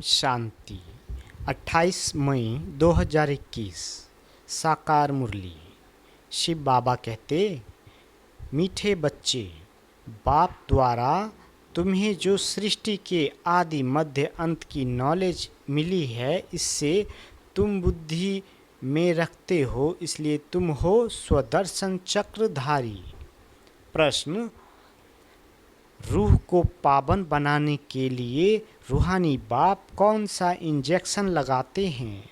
शांति। 28 मई 2021 साकार मुरली। शिव बाबा कहते, मीठे बच्चे, बाप द्वारा तुम्हें जो सृष्टि के आदि मध्य अंत की नॉलेज मिली है, इससे तुम बुद्धि में रखते हो, इसलिए तुम हो स्वदर्शन चक्रधारी। प्रश्न: रूह को पावन बनाने के लिए रूहानी बाप कौन सा इंजेक्शन लगाते हैं?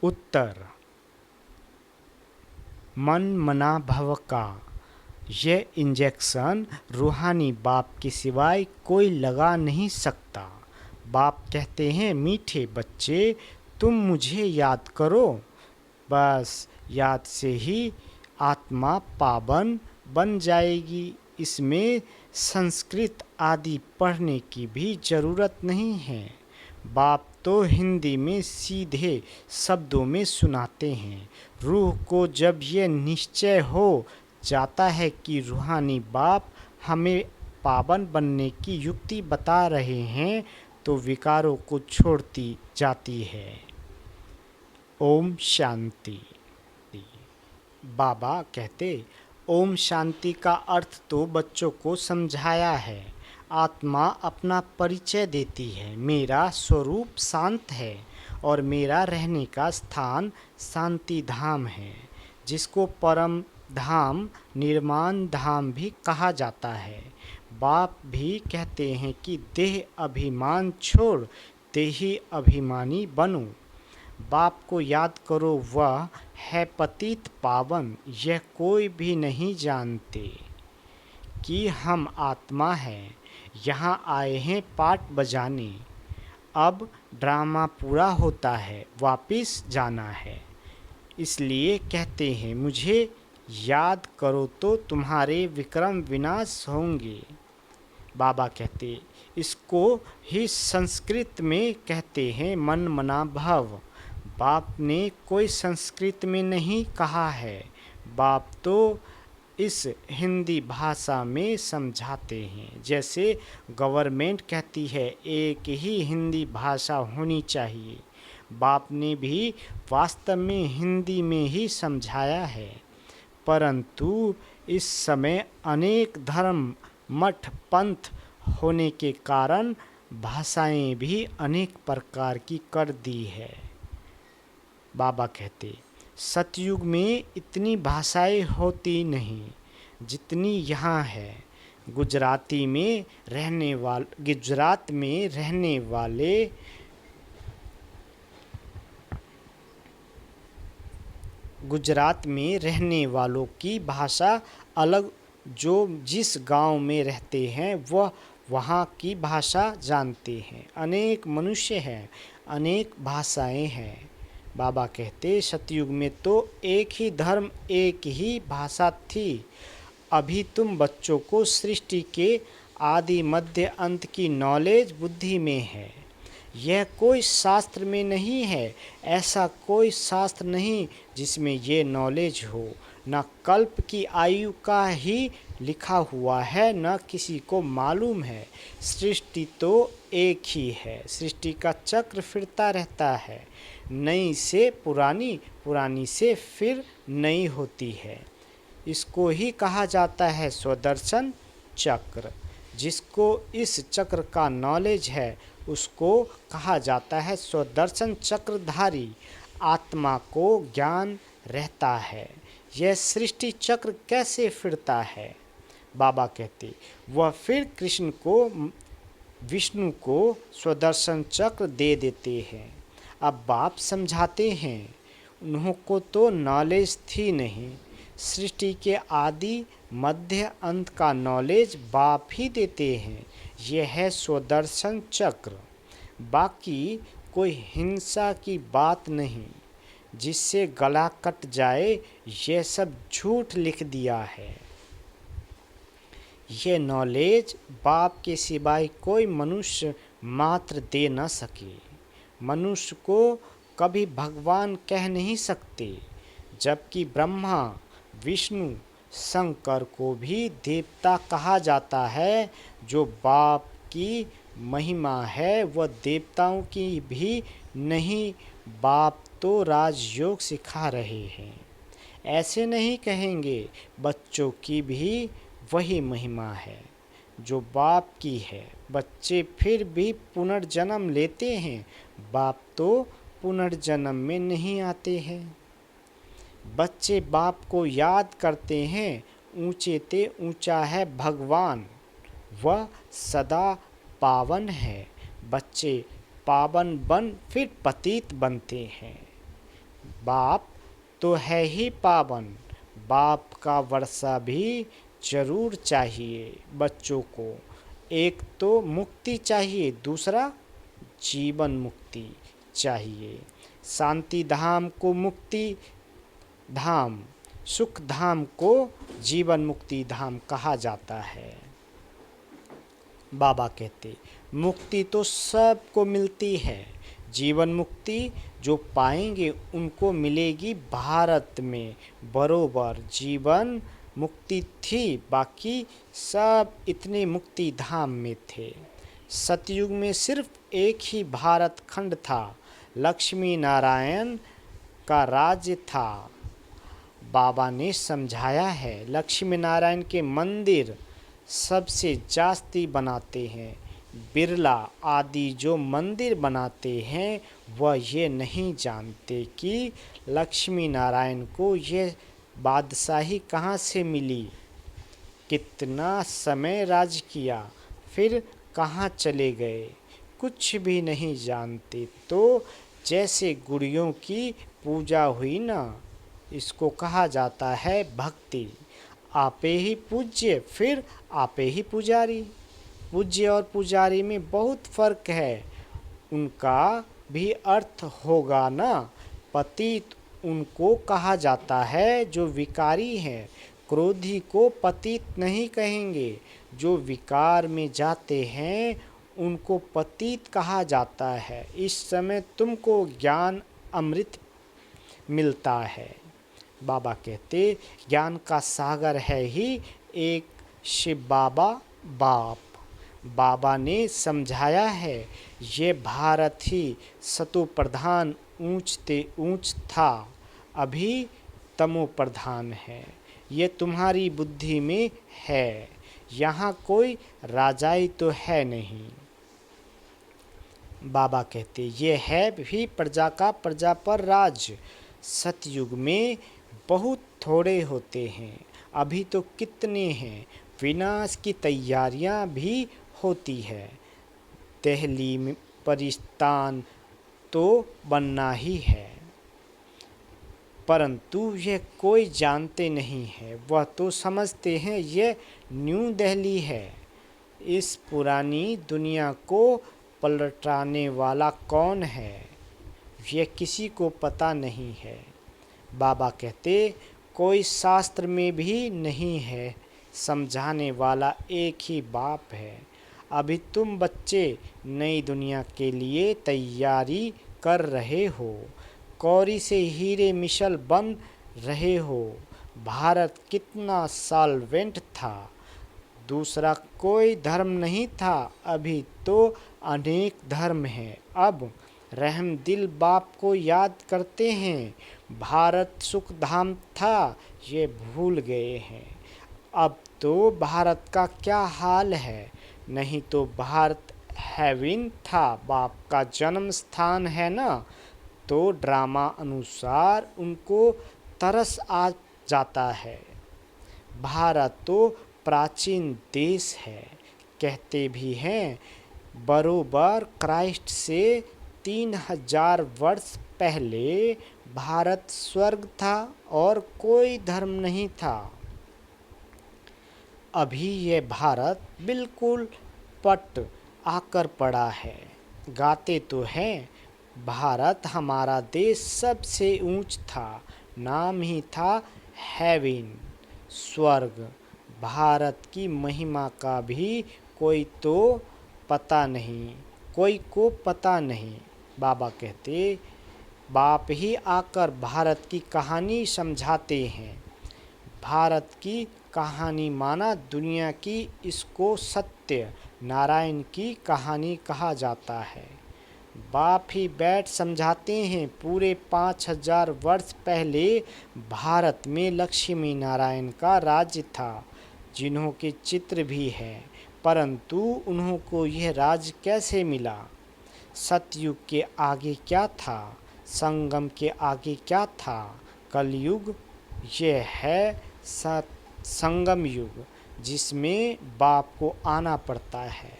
उत्तर: मन मना भव का। यह इंजेक्शन रूहानी बाप के सिवाय कोई लगा नहीं सकता। बाप कहते हैं, मीठे बच्चे, तुम मुझे याद करो। बस याद से ही आत्मा पावन बन जाएगी। इसमें संस्कृत आदि पढ़ने की भी ज़रूरत नहीं है। बाप तो हिंदी में सीधे शब्दों में सुनाते हैं। रूह को जब ये निश्चय हो जाता है कि रूहानी बाप हमें पावन बनने की युक्ति बता रहे हैं, तो विकारों को छोड़ती जाती है। ओम शांति। बाबा कहते, ओम शांति का अर्थ तो बच्चों को समझाया है। आत्मा अपना परिचय देती है। मेरा स्वरूप शांत है और मेरा रहने का स्थान शांति धाम है, जिसको परम धाम, निर्माण धाम भी कहा जाता है। बाप भी कहते हैं कि देह अभिमान छोड़ देही अभिमानी बनो। बाप को याद करो, वह है पतित पावन। यह कोई भी नहीं जानते कि हम आत्मा हैं, यहाँ आए हैं पाठ बजाने। अब ड्रामा पूरा होता है, वापिस जाना है। इसलिए कहते हैं, मुझे याद करो तो तुम्हारे विक्रम विनाश होंगे। बाबा कहते, इसको ही संस्कृत में कहते हैं मन मना भव। बाप ने कोई संस्कृत में नहीं कहा है। बाप तो इस हिंदी भाषा में समझाते हैं। जैसे गवर्नमेंट कहती है एक ही हिंदी भाषा होनी चाहिए, बाप ने भी वास्तव में हिंदी में ही समझाया है। परंतु इस समय अनेक धर्म, मठ, पंथ होने के कारण भाषाएं भी अनेक प्रकार की कर दी है। बाबा कहते, सतयुग में इतनी भाषाएं होती नहीं जितनी यहाँ है। गुजरात में रहने वालों की भाषा अलग। जो जिस गांव में रहते हैं वह वहाँ की भाषा जानते हैं। अनेक मनुष्य हैं, अनेक भाषाएं हैं। बाबा कहते, सतयुग में तो एक ही धर्म, एक ही भाषा थी। अभी तुम बच्चों को सृष्टि के आदि मध्य अंत की नॉलेज बुद्धि में है। यह कोई शास्त्र में नहीं है। ऐसा कोई शास्त्र नहीं जिसमें ये नॉलेज हो। न कल्प की आयु का ही लिखा हुआ है, न किसी को मालूम है। सृष्टि तो एक ही है। सृष्टि का चक्र फिरता रहता है। नई से पुरानी, पुरानी से फिर नई होती है। इसको ही कहा जाता है स्वदर्शन चक्र। जिसको इस चक्र का नॉलेज है, उसको कहा जाता है स्वदर्शन चक्रधारी। आत्मा को ज्ञान रहता है यह सृष्टि चक्र कैसे फिरता है। बाबा कहते, वह फिर कृष्ण को, विष्णु को स्वदर्शन चक्र दे देते हैं। अब बाप समझाते हैं, उन्होंने तो नॉलेज थी नहीं। सृष्टि के आदि मध्य अंत का नॉलेज बाप ही देते हैं। यह है स्वदर्शन चक्र। बाकी कोई हिंसा की बात नहीं, जिससे गला कट जाए, यह सब झूठ लिख दिया है। यह नॉलेज बाप के सिवाय कोई मनुष्य मात्र दे न सके। मनुष्य को कभी भगवान कह नहीं सकते, जबकि ब्रह्मा, विष्णु, शंकर को भी देवता कहा जाता है, जो बाप की महिमा है वह देवताओं की भी नहीं, बाप तो राजयोग सिखा रहे हैं। ऐसे नहीं कहेंगे, बच्चों की भी वही महिमा है जो बाप की है। बच्चे फिर भी पुनर्जन्म लेते हैं, बाप तो पुनर्जन्म में नहीं आते हैं। बच्चे बाप को याद करते हैं, ऊंचे ते ऊंचा है भगवान, वह सदा पावन है। बच्चे पावन बन फिर पतित बनते हैं, बाप तो है ही पावन। बाप का वर्षा भी जरूर चाहिए बच्चों को। एक तो मुक्ति चाहिए, दूसरा जीवन मुक्ति चाहिए। शांति धाम को मुक्ति धाम, सुख धाम को जीवन मुक्ति धाम कहा जाता है। बाबा कहते मुक्ति तो सबको मिलती है, जीवन मुक्ति जो पाएंगे उनको मिलेगी भारत में बरोबर। जीवन मुक्ति थी, बाकी सब इतने मुक्ति धाम में थे। सतयुग में सिर्फ एक ही भारत खंड था, लक्ष्मी नारायण का राज्य था। बाबा ने समझाया है, लक्ष्मी नारायण के मंदिर सबसे जास्ती बनाते हैं। बिरला आदि जो मंदिर बनाते हैं वह ये नहीं जानते कि लक्ष्मी नारायण को ये बादशाही कहाँ से मिली, कितना समय राज किया, फिर कहाँ चले गए, कुछ भी नहीं जानते। तो जैसे गुड़ियों की पूजा हुई ना, इसको कहा जाता है भक्ति। आपे ही पूज्य फिर आपे ही पुजारी। पूज्य और पुजारी में बहुत फर्क है, उनका भी अर्थ होगा ना। पतित उनको कहा जाता है जो विकारी हैं, क्रोधी को पतित नहीं कहेंगे। जो विकार में जाते हैं उनको पतित कहा जाता है। इस समय तुमको ज्ञान अमृत मिलता है। बाबा कहते ज्ञान का सागर है ही एक शिव बाबा बाप। बाबा ने समझाया है, ये भारत ही सतो प्रधान ऊंचते ऊंच था, अभी तमो प्रधान है। ये तुम्हारी बुद्धि में है, यहाँ कोई राजाई तो है नहीं। बाबा कहते ये है भी प्रजा का प्रजा पर राज। सतयुग में बहुत थोड़े होते हैं, अभी तो कितने हैं। विनाश की तैयारियां भी होती है। दिल्ली में परिस्तान तो बनना ही है, परंतु ये कोई जानते नहीं है। वह तो समझते हैं ये न्यू दिल्ली है। इस पुरानी दुनिया को पलटाने वाला कौन है, ये किसी को पता नहीं है। बाबा कहते कोई शास्त्र में भी नहीं है, समझाने वाला एक ही बाप है। अभी तुम बच्चे नई दुनिया के लिए तैयारी कर रहे हो, कौड़ी से हीरे मिसल बन रहे हो। भारत कितना सॉल्वेंट था, दूसरा कोई धर्म नहीं था, अभी तो अनेक धर्म हैं। अब रहमदिल बाप को याद करते हैं। भारत सुख धाम था, ये भूल गए हैं। अब तो भारत का क्या हाल है, नहीं तो भारत हेवन था, बाप का जन्म स्थान है ना। तो ड्रामा अनुसार उनको तरस आ जाता है। भारत तो प्राचीन देश है, कहते भी हैं बरोबर क्राइस्ट से 3000 वर्ष पहले भारत स्वर्ग था और कोई धर्म नहीं था। अभी ये भारत बिल्कुल पट आकर पड़ा है। गाते तो हैं भारत हमारा देश सबसे ऊंच था, नाम ही था हेवन, स्वर्ग। भारत की महिमा का भी कोई तो पता नहीं, कोई को पता नहीं। बाबा कहते बाप ही आकर भारत की कहानी समझाते हैं। भारत की कहानी माना दुनिया की, इसको सत्य नारायण की कहानी कहा जाता है। बाप ही बैठ समझाते हैं, पूरे 5000 वर्ष पहले भारत में लक्ष्मी नारायण का राज्य था, जिन्हों के चित्र भी है, परंतु उन्हों को यह राज्य कैसे मिला? सतयुग के आगे क्या था? संगम के आगे क्या था? कलयुग यह है संगम युग, जिसमें बाप को आना पड़ता है,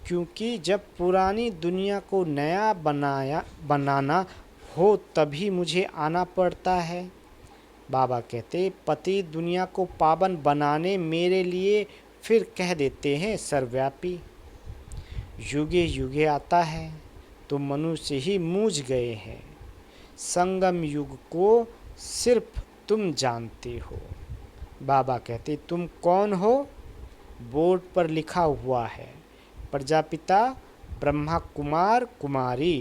क्योंकि जब पुरानी दुनिया को नया बनाना हो तभी मुझे आना पड़ता है। बाबा कहते, पति दुनिया को पावन बनाने मेरे लिए फिर कह देते हैं सर्वव्यापी। युगे युगे आता है तो मनुष्य ही मूझ गए हैं। संगम युग को सिर्फ तुम जानते हो। बाबा कहते, तुम कौन हो? बोर्ड पर लिखा हुआ है, प्रजापिता ब्रह्मा कुमार कुमारी।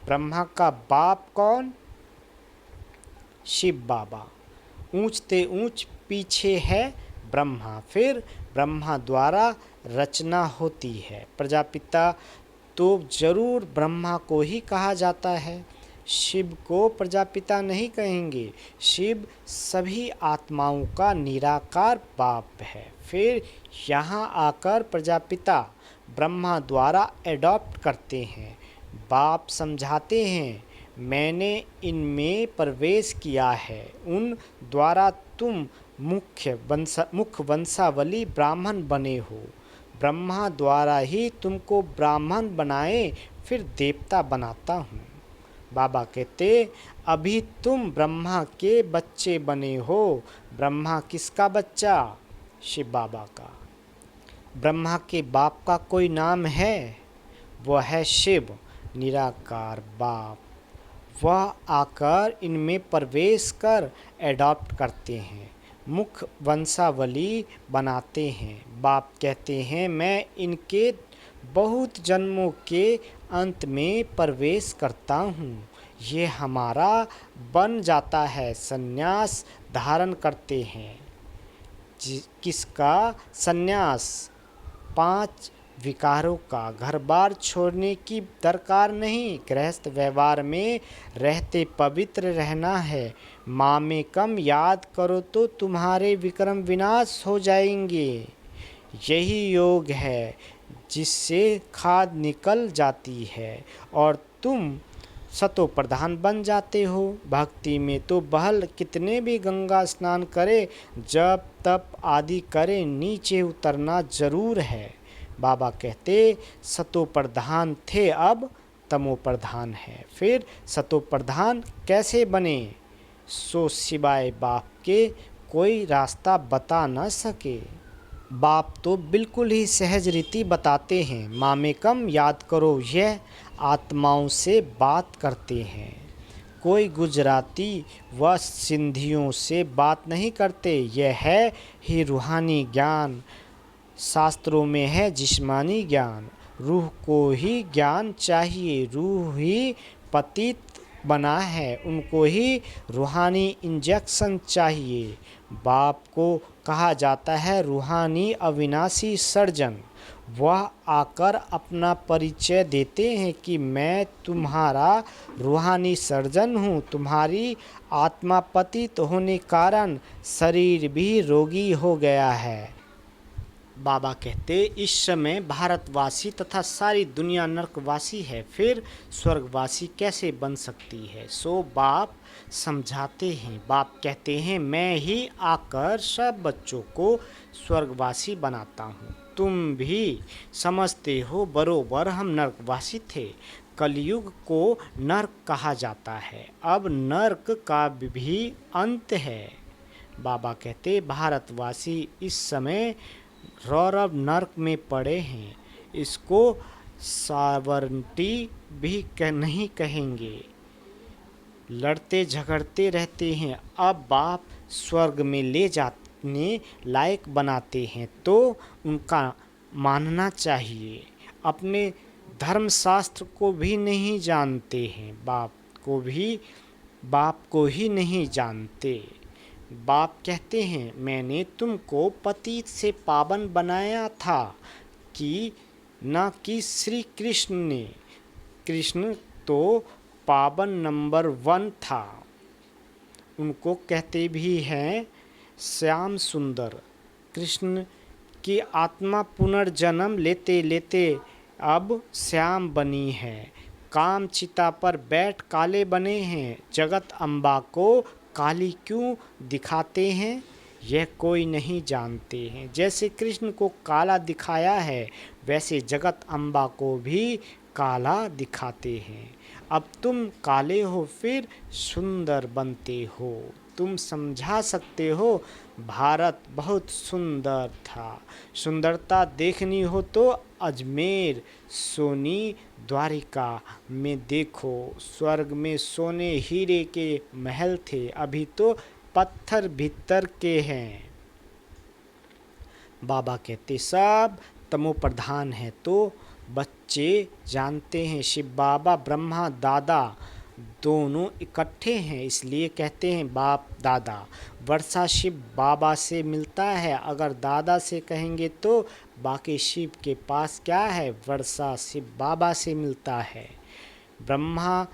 ब्रह्मा का बाप कौन? शिव बाबा। ऊंचते ऊंच पीछे है ब्रह्मा, फिर ब्रह्मा द्वारा रचना होती है। प्रजापिता तो जरूर ब्रह्मा को ही कहा जाता है, शिव को प्रजापिता नहीं कहेंगे। शिव सभी आत्माओं का निराकार बाप है। फिर यहाँ आकर प्रजापिता ब्रह्मा द्वारा एडॉप्ट करते हैं। बाप समझाते हैं, मैंने इनमें प्रवेश किया है, उन द्वारा तुम मुख्य वंशावली ब्राह्मण बने हो। ब्रह्मा द्वारा ही तुमको ब्राह्मण बनाए, फिर देवता बनाता हूँ। बाबा कहते, अभी तुम ब्रह्मा के बच्चे बने हो। ब्रह्मा किसका बच्चा? शिव बाबा का। ब्रह्मा के बाप का कोई नाम है? वह है शिव, निराकार बाप। वह आकर इनमें प्रवेश कर एडॉप्ट करते हैं, मुख्य वंशावली बनाते हैं। बाप कहते हैं, मैं इनके बहुत जन्मों के अंत में प्रवेश करता हूँ। ये हमारा बन जाता है, संन्यास धारण करते हैं। किसका संन्यास? 5 विकारों का। घर बार छोड़ने की दरकार नहीं, गृहस्थ व्यवहार में रहते पवित्र रहना है। माँ में कम याद करो तो तुम्हारे विक्रम विनाश हो जाएंगे। यही योग है जिससे खाद निकल जाती है और तुम सतो प्रधान बन जाते हो। भक्ति में तो बहल कितने भी गंगा स्नान करे, जब तप आदि करे, नीचे उतरना जरूर है। बाबा कहते, सतो प्रधान थे, अब तमो प्रधान है। फिर सतो प्रधान कैसे बने? सो सिवाय बाप के कोई रास्ता बता न सके। बाप तो बिल्कुल ही सहज रीति बताते हैं। माँ में कम याद करो, यह आत्माओं से बात करते हैं। कोई गुजराती व सिंधियों से बात नहीं करते। यह है ही रूहानी ज्ञान। शास्त्रों में है जिस्मानी ज्ञान। रूह को ही ज्ञान चाहिए, रूह ही पतित बना है, उनको ही रूहानी इंजेक्शन चाहिए। बाप को कहा जाता है रूहानी अविनाशी सर्जन। वह आकर अपना परिचय देते हैं कि मैं तुम्हारा रूहानी सर्जन हूँ। तुम्हारी आत्मा पतित होने कारण शरीर भी रोगी हो गया है। बाबा कहते, इस समय भारतवासी तथा सारी दुनिया नरकवासी है, फिर स्वर्गवासी कैसे बन सकती है? सो बाप समझाते हैं। बाप कहते हैं, मैं ही आकर सब बच्चों को स्वर्गवासी बनाता हूँ। तुम भी समझते हो बरोबर हम नरकवासी थे। कलयुग को नरक कहा जाता है, अब नरक का भी अंत है। बाबा कहते, भारतवासी इस समय रौरव नरक में पड़े हैं। इसको सावरंटी भी नहीं कहेंगे। लड़ते झगड़ते रहते हैं। अब बाप स्वर्ग में ले जाने लायक बनाते हैं तो उनका मानना चाहिए। अपने धर्मशास्त्र को भी नहीं जानते हैं, बाप को ही नहीं जानते। बाप कहते हैं, मैंने तुमको पतित से पावन बनाया था कि न कि श्री कृष्ण ने। कृष्ण तो पावन नंबर 1 था। उनको कहते भी हैं श्याम सुंदर। कृष्ण की आत्मा पुनर्जन्म लेते लेते अब श्याम बनी है। काम चिता पर बैठ काले बने हैं। जगत अम्बा को काली क्यों दिखाते हैं, यह कोई नहीं जानते हैं। जैसे कृष्ण को काला दिखाया है, वैसे जगत अम्बा को भी काला दिखाते हैं। अब तुम काले हो फिर सुंदर बनते हो। तुम समझा सकते हो भारत बहुत सुंदर था। सुंदरता देखनी हो तो अजमेर, सोनी, द्वारिका में देखो। स्वर्ग में सोने हीरे के महल थे, अभी तो पत्थर भीतर के हैं। बाबा कहते सब तमो प्रधान है तो बच्चे जानते हैं शिव बाबा ब्रह्मा दादा दोनों इकट्ठे हैं, इसलिए कहते हैं बाप दादा। वर्षा शिव बाबा से मिलता है, अगर दादा से कहेंगे तो बाकी शिव के पास क्या है, वर्षा शिव बाबा से मिलता है। ब्रह्मा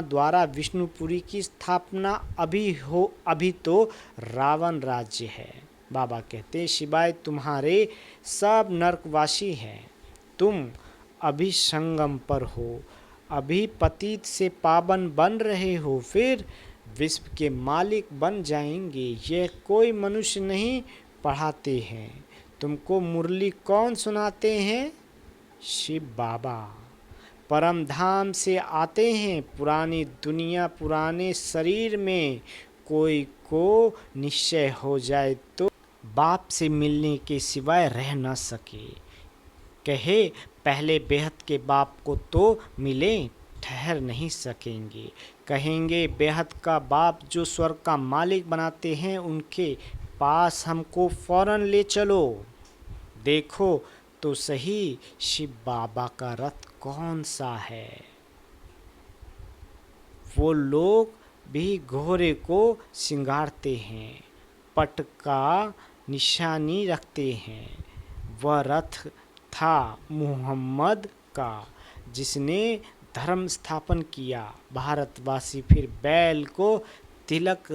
द्वारा विष्णुपुरी की स्थापना अभी तो रावण राज्य है। बाबा कहते शिवाय तुम्हारे सब नरकवासी हैं। तुम अभी संगम पर हो, अभी पतित से पावन बन रहे हो, फिर विश्व के मालिक बन जाएंगे। यह कोई मनुष्य नहीं पढ़ाते हैं। तुमको मुरली कौन सुनाते हैं, शिव बाबा। परम धाम से आते हैं, पुरानी दुनिया पुराने शरीर में। कोई को निश्चय हो जाए तो बाप से मिलने के सिवाय रह न सके। कहे पहले बेहद के बाप को तो मिले, ठहर नहीं सकेंगे। कहेंगे बेहद का बाप जो स्वर्ग का मालिक बनाते हैं, उनके पास हमको फौरन ले चलो। देखो तो सही शिव बाबा का रथ कौन सा है। वो लोग भी घोड़े को सिंगारते हैं, पट का निशानी रखते हैं। वह रथ था मुहम्मद का, जिसने धर्म स्थापन किया। भारतवासी फिर बैल को तिलक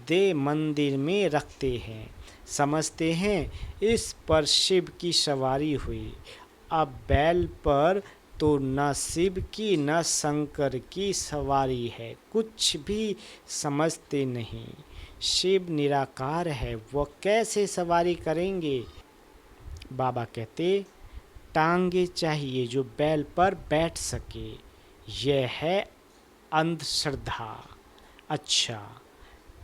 दे मंदिर में रखते हैं, समझते हैं इस पर शिव की सवारी हुई। अब बैल पर तो न शिव की न शंकर की सवारी है, कुछ भी समझते नहीं। शिव निराकार है, वह कैसे सवारी करेंगे। बाबा कहते टांगे चाहिए जो बैल पर बैठ सके, यह है अंधश्रद्धा। अच्छा,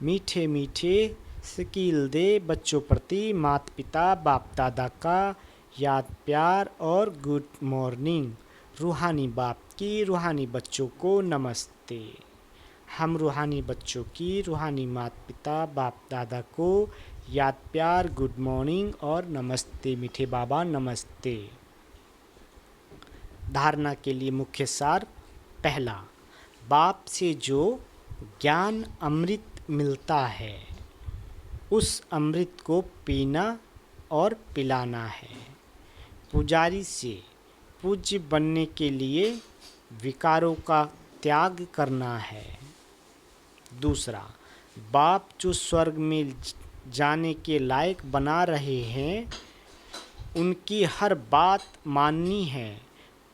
मीठे मीठे शकील दे बच्चों प्रति माता पिता बाप दादा का याद प्यार और गुड मॉर्निंग। रूहानी बाप की रूहानी बच्चों को नमस्ते। हम रूहानी बच्चों की रूहानी माता पिता बाप दादा को याद प्यार गुड मॉर्निंग और नमस्ते। मीठे बाबा नमस्ते। धारणा के लिए मुख्य सार। पहला, बाप से जो ज्ञान अमृत मिलता है, उस अमृत को पीना और पिलाना है। पुजारी से पूज्य बनने के लिए विकारों का त्याग करना है। दूसरा, बाप जो स्वर्ग में जाने के लायक बना रहे हैं, उनकी हर बात माननी है,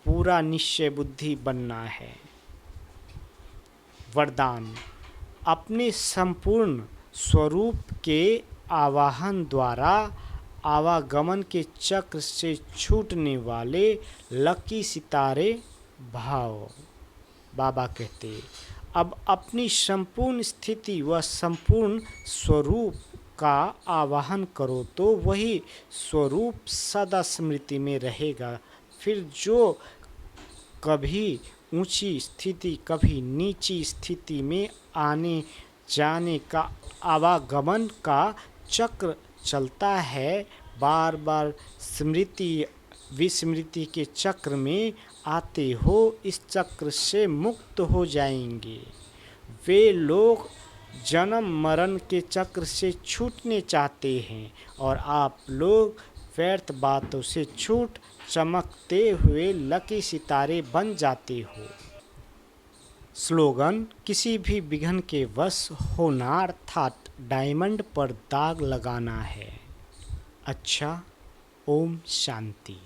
पूरा निश्चय बुद्धि बनना है। वरदान, अपने संपूर्ण स्वरूप के आवाहन द्वारा आवागमन के चक्र से छूटने वाले लकी सितारे भाव। बाबा कहते अब अपनी संपूर्ण स्थिति व संपूर्ण स्वरूप का आवाहन करो तो वही स्वरूप सदा स्मृति में रहेगा। फिर जो कभी ऊंची स्थिति कभी नीची स्थिति में आने जाने का आवागमन का चक्र चलता है, बार बार स्मृति विस्मृति के चक्र में आते हो, इस चक्र से मुक्त हो जाएंगे। वे लोग जन्म मरण के चक्र से छूटने चाहते हैं और आप लोग व्यर्थ बातों से छूट चमकते हुए लकी सितारे बन जाते हो। स्लोगन: किसी भी विघ्न के वश होना अर्थात डायमंड पर दाग लगाना है। अच्छा, ओम शांति।